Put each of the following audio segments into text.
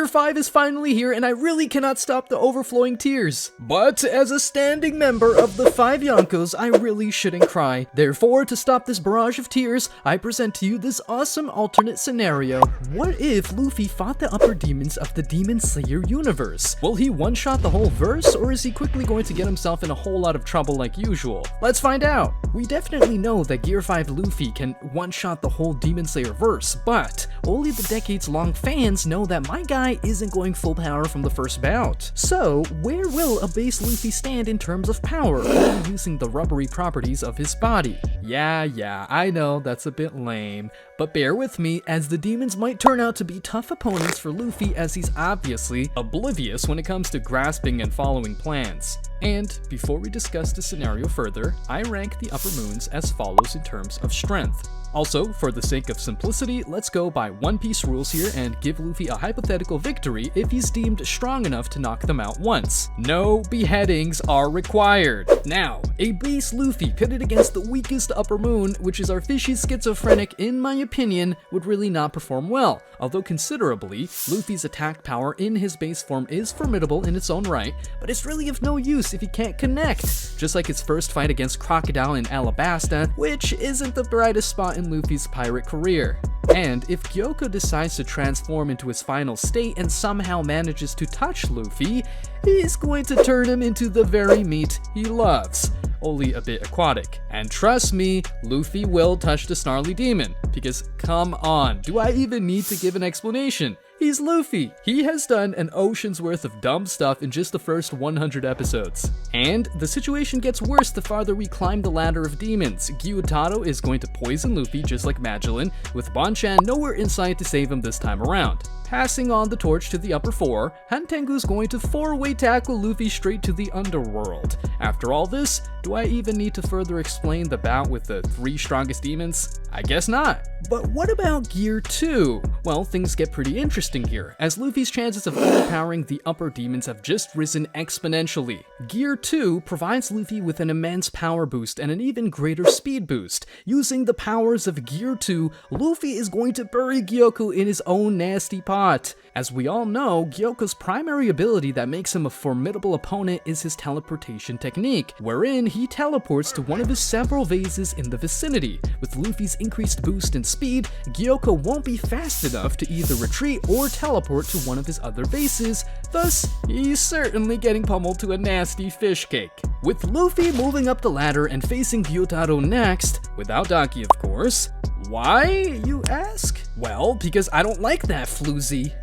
Gear 5 is finally here and I really cannot stop the overflowing tears. But as a standing member of the 5 Yonkos, I really shouldn't cry. Therefore, to stop this barrage of tears, I present to you this awesome alternate scenario. What if Luffy fought the upper demons of the Demon Slayer universe? Will he one-shot the whole verse, or is he quickly going to get himself in a whole lot of trouble like usual? Let's find out! We definitely know that Gear 5 Luffy can one-shot the whole Demon Slayer verse, but only the decades-long fans know that my guy isn't going full power from the first bout. So, where will a base Luffy stand in terms of power, only using the rubbery properties of his body? Yeah, I know that's a bit lame, but bear with me, as the demons might turn out to be tough opponents for Luffy, as he's obviously oblivious when it comes to grasping and following plans. And before we discuss the scenario further, I rank the upper moons as follows in terms of strength. Also, for the sake of simplicity, let's go by One Piece rules here and give Luffy a hypothetical victory if he's deemed strong enough to knock them out once. No beheadings are required. Now, a base Luffy pitted against the weakest upper moon, which is our fishy schizophrenic, in my opinion, would really not perform well. Although considerably, Luffy's attack power in his base form is formidable in its own right, but it's really of no use if he can't connect. Just like his first fight against Crocodile in Alabasta, which isn't the brightest spot in Luffy's pirate career. And if Gyoko decides to transform into his final state and somehow manages to touch Luffy, he's going to turn him into the very meat he loves, only a bit aquatic. And trust me, Luffy will touch the snarly demon, because come on, do I even need to give an explanation? He's Luffy. He has done an ocean's worth of dumb stuff in just the first 100 episodes. And the situation gets worse the farther we climb the ladder of demons. Gyutaro is going to poison Luffy just like Magellan, with Bonchan nowhere in sight to save him this time around. Passing on the torch to the upper 4, Hantengu's going to 4-way tackle Luffy straight to the underworld. After all this, do I even need to further explain the bout with the 3 strongest demons? I guess not. But what about Gear 2? Well, things get pretty interesting here, as Luffy's chances of overpowering the upper demons have just risen exponentially. Gear 2 provides Luffy with an immense power boost and an even greater speed boost. Using the powers of Gear 2, Luffy is going to bury Gyoko in his own nasty pot. As we all know, Gyoko's primary ability that makes him a formidable opponent is his teleportation technique, wherein he teleports to one of his several vases in the vicinity. With Luffy's increased boost and speed, Gyoko won't be fast enough to either retreat or teleport to one of his other bases, thus, he's certainly getting pummeled to a nasty fish cake. With Luffy moving up the ladder and facing Gyutaro next, without Daki of course. Why, you ask? Well, because I don't like that floozy.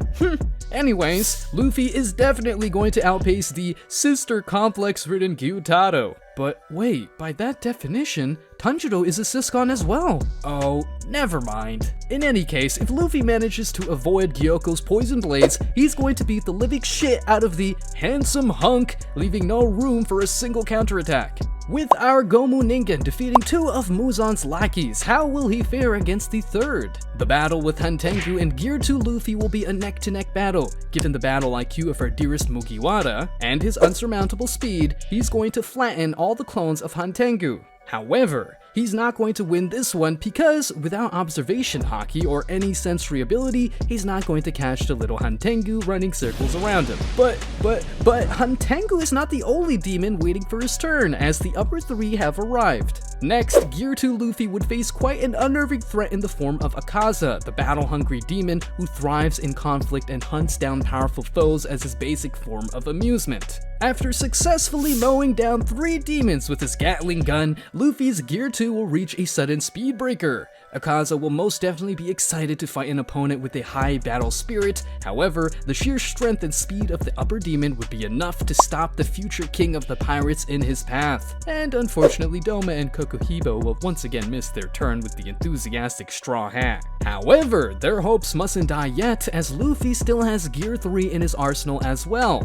Anyways, Luffy is definitely going to outpace the sister complex-ridden Gyutaro. But wait, by that definition, Tanjiro is a Siscon as well. Oh, never mind. In any case, if Luffy manages to avoid Gyoko's poison blades, he's going to beat the living shit out of the handsome hunk, leaving no room for a single counterattack. With our Gomu Ningen defeating 2 of Muzan's lackeys, how will he fare against the 3rd? The battle with Hantengu and Gear 2 Luffy will be a neck-to-neck battle. Given the battle IQ of our dearest Mugiwara, and his unsurmountable speed, he's going to flatten all the clones of Hantengu. However, he's not going to win this one because, without observation haki or any sensory ability, he's not going to catch the little Hantengu running circles around him. But Hantengu is not the only demon waiting for his turn, as the upper 3 have arrived. Next, Gear 2 Luffy would face quite an unnerving threat in the form of Akaza, the battle-hungry demon who thrives in conflict and hunts down powerful foes as his basic form of amusement. After successfully mowing down 3 demons with his Gatling gun, Luffy's Gear 2 will reach a sudden speed breaker. Akaza will most definitely be excited to fight an opponent with a high battle spirit. However, the sheer strength and speed of the upper demon would be enough to stop the future king of the pirates in his path. And unfortunately, Doma and Kokohibo will once again miss their turn with the enthusiastic Straw Hat. However, their hopes mustn't die yet, as Luffy still has Gear 3 in his arsenal as well.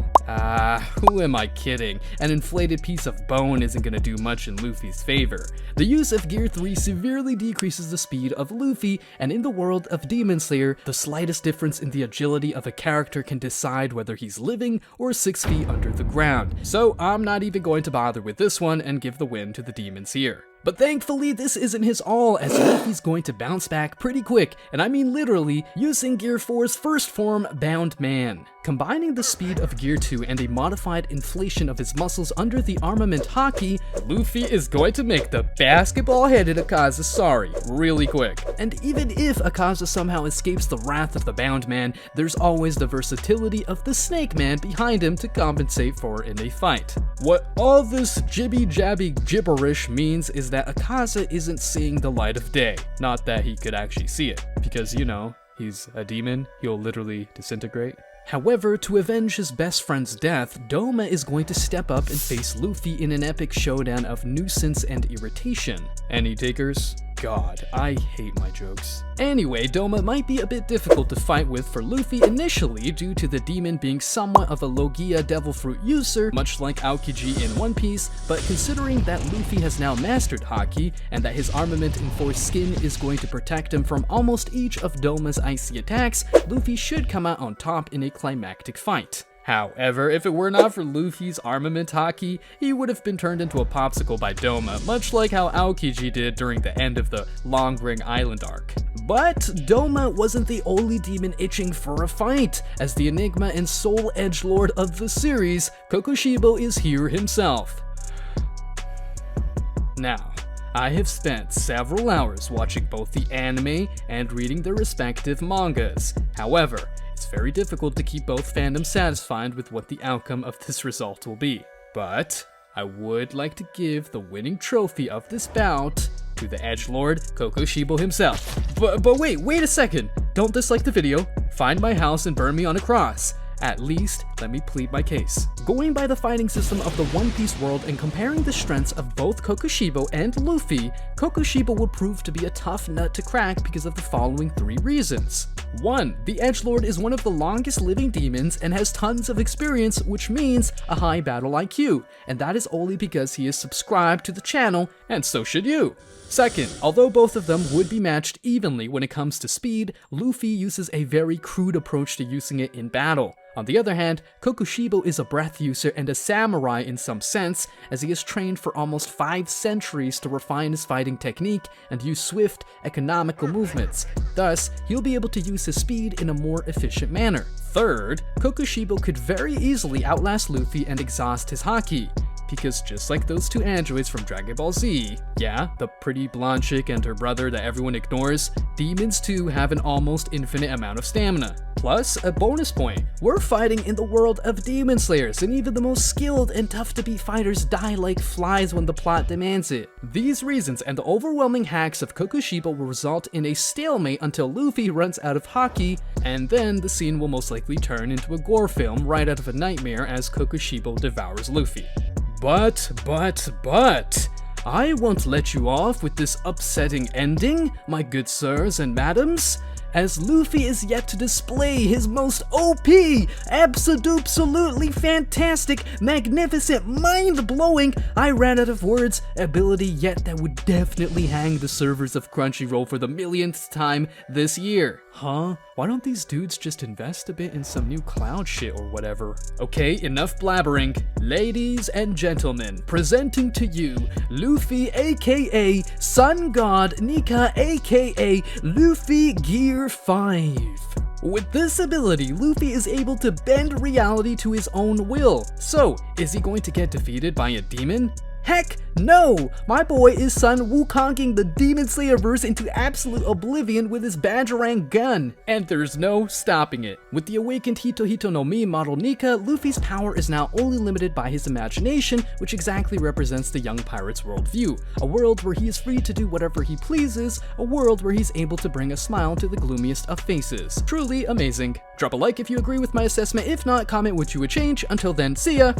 Who am I kidding? An inflated piece of bone isn't gonna do much in Luffy's favor. The use of Gear 3 severely decreases the speed of Luffy, and in the world of Demon Slayer, the slightest difference in the agility of a character can decide whether he's living or 6 feet under the ground. So I'm not even going to bother with this one and give the win to the demons here. But thankfully, this isn't his all, as Luffy's going to bounce back pretty quick, and I mean literally, using Gear 4's first form, Bound Man. Combining the speed of Gear 2 and a modified inflation of his muscles under the armament Haki, Luffy is going to make the basketball-headed Akaza sorry really quick. And even if Akaza somehow escapes the wrath of the Bound Man, there's always the versatility of the Snake Man behind him to compensate for in a fight. What all this jibby-jabby gibberish means is that Akaza isn't seeing the light of day. Not that he could actually see it, because, you know, he's a demon, he'll literally disintegrate. However, to avenge his best friend's death, Doma is going to step up and face Luffy in an epic showdown of nuisance and irritation. Any takers? God, I hate my jokes. Anyway, Doma might be a bit difficult to fight with for Luffy initially due to the demon being somewhat of a Logia Devil Fruit user, much like Aokiji in One Piece, but considering that Luffy has now mastered Haki, and that his armament enforced skin is going to protect him from almost each of Doma's icy attacks, Luffy should come out on top in a climactic fight. However, if it were not for Luffy's armament Haki, he would have been turned into a popsicle by Doma, much like how Aokiji did during the end of the Long Ring Island arc. But Doma wasn't the only demon itching for a fight, as the enigma and sole edgelord of the series, Kokushibo is here himself. Now, I have spent several hours watching both the anime and reading their respective mangas. However, it's very difficult to keep both fandoms satisfied with what the outcome of this result will be. But I would like to give the winning trophy of this bout to the edgelord Kokushibo himself. But wait a second. Don't dislike the video, find my house and burn me on a cross. At least, let me plead my case. Going by the fighting system of the One Piece world and comparing the strengths of both Kokushibo and Luffy, Kokushibo would prove to be a tough nut to crack because of the following 3 reasons. 1. The edgelord is one of the longest living demons and has tons of experience, which means a high battle IQ, and that is only because he is subscribed to the channel, and so should you. Second, although both of them would be matched evenly when it comes to speed, Luffy uses a very crude approach to using it in battle. On the other hand, Kokushibo is a breath user and a samurai in some sense, as he has trained for almost 5 centuries to refine his fighting technique and use swift, economical movements. Thus, he'll be able to use his speed in a more efficient manner. Third, Kokushibo could very easily outlast Luffy and exhaust his Haki, because just like those 2 androids from Dragon Ball Z, yeah, the pretty blonde chick and her brother that everyone ignores, demons too have an almost infinite amount of stamina. Plus, a bonus point, we're fighting in the world of demon slayers, and even the most skilled and tough to beat fighters die like flies when the plot demands it. These reasons and the overwhelming hacks of Kokushibo will result in a stalemate until Luffy runs out of Haki, and then the scene will most likely turn into a gore film right out of a nightmare as Kokushibo devours Luffy. But, I won't let you off with this upsetting ending, my good sirs and madams, as Luffy is yet to display his most OP, absolutely fantastic, magnificent, mind-blowing, I ran out of words, ability yet that would definitely hang the servers of Crunchyroll for the millionth time this year. Huh? Why don't these dudes just invest a bit in some new cloud shit or whatever? Okay, enough blabbering. Ladies and gentlemen, presenting to you, Luffy aka Sun God Nika aka Luffy Gear 5. With this ability, Luffy is able to bend reality to his own will. So, is he going to get defeated by a demon? Heck no! My boy is Sun Wukonging the Demon Slayer verse into absolute oblivion with his Batarang gun, and there's no stopping it. With the awakened Hito no Mi model Nika, Luffy's power is now only limited by his imagination, which exactly represents the young pirate's worldview. A world where he is free to do whatever he pleases, a world where he's able to bring a smile to the gloomiest of faces. Truly amazing. Drop a like if you agree with my assessment, if not, comment what you would change. Until then, see ya!